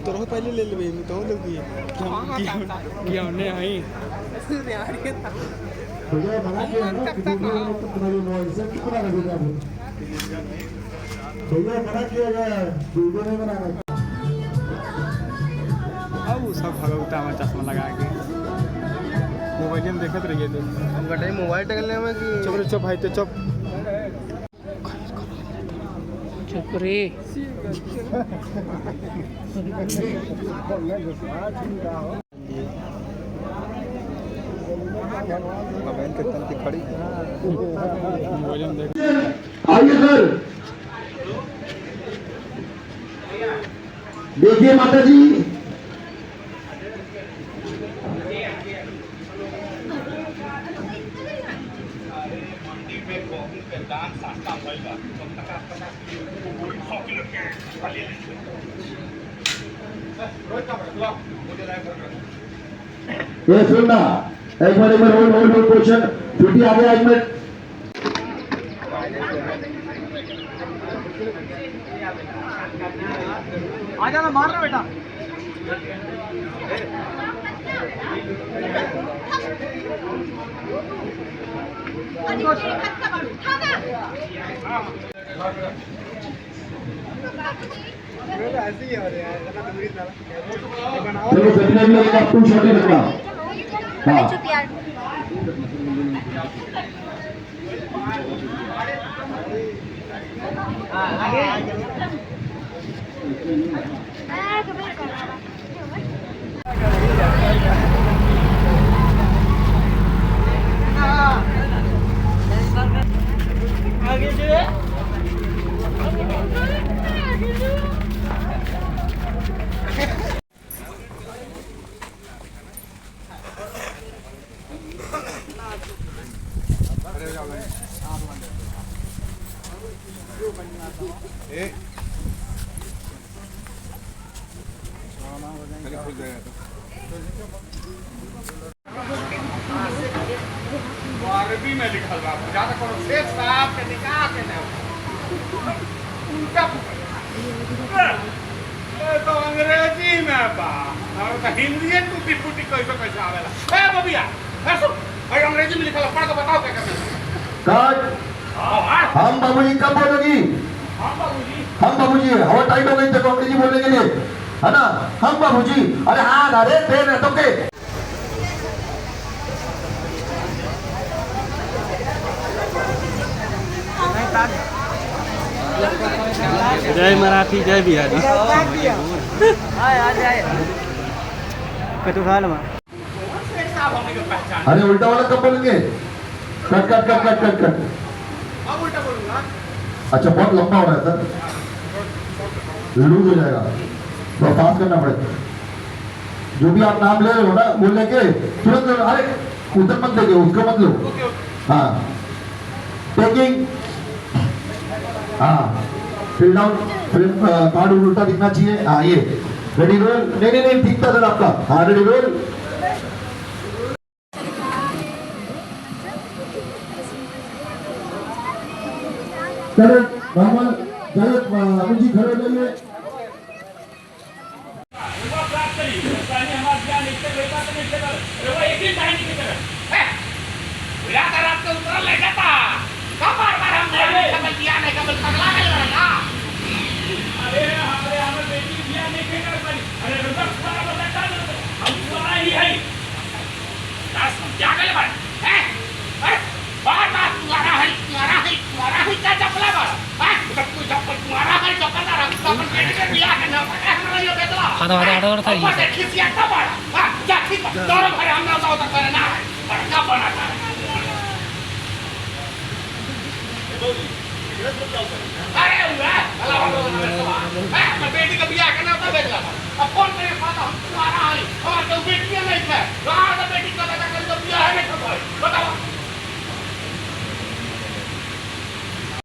तो पहले ले ले मैं तो लगी कि हमने आई भैया बना के ना वीडियो में तो तुम्हारी नॉइस से कितना लगेगा भैया बना किया गया वीडियो में बनाना अब सब भगवता में चश्मा लगा के मोबाइल में देखते रहिए थे हम कटे मोबाइल टकलने में कि चुप रे चुप भाई तो चुप चुप रे मोबाइल के तन की खड़ी मोबाइल में देख आइए सर देखिए माता जी ये सुनना एक मिनट होल्ड क्वेश्चन छुट्टी आ गया 1 मिनट आ जाना मारना बेटा ऐसे ही हो रहा है चलो सपने में एक आपको छोटे रखना हाँ अरबी में लिखल बा ज्यादा कोनो शेख साहब के निकाह के ना उनका तो अंग्रेजी में बा और तो हिंदी टूटी फूटी कैसे आवेला ए बबिया ए सुन भाई अंग्रेजी में लिखल पढ़ के बताओ क्या करना कट हम बाबूजी कब बोलोगी हम बाबूजी हवा टाइट हो गई तो अंग्रेजी बोलने के लिए है ना हम बाबूजी अरे हाँ अरे ट्रेन है तो के जय मराठी जय बिहारी अरे उल्टा वाला कब बोलेंगे cut cut cut cut cut cut अब उल्टा बोलूंगा अच्छा बहुत लंबा हो रहा है सर लूज हो जाएगा तो पास करना पड़ेगा जो भी आप नाम ले रहे हो ना बोलने के तुरंत अरे उधर मत लेके उसको मत लो हाँ टेकिंग हाँ फिल डाउन कार्ड उल्टा दिखना चाहिए हाँ ये रेडी रोल नहीं ठीक था सर आपका हाँ रेडी रोल चलो नॉर्मल चलो अभी जी खड़े हो जाइए बेटी का बियाह करना होता है अब कौन करे पता तुम्हारा है और तो बेटियां नहीं है बेटी का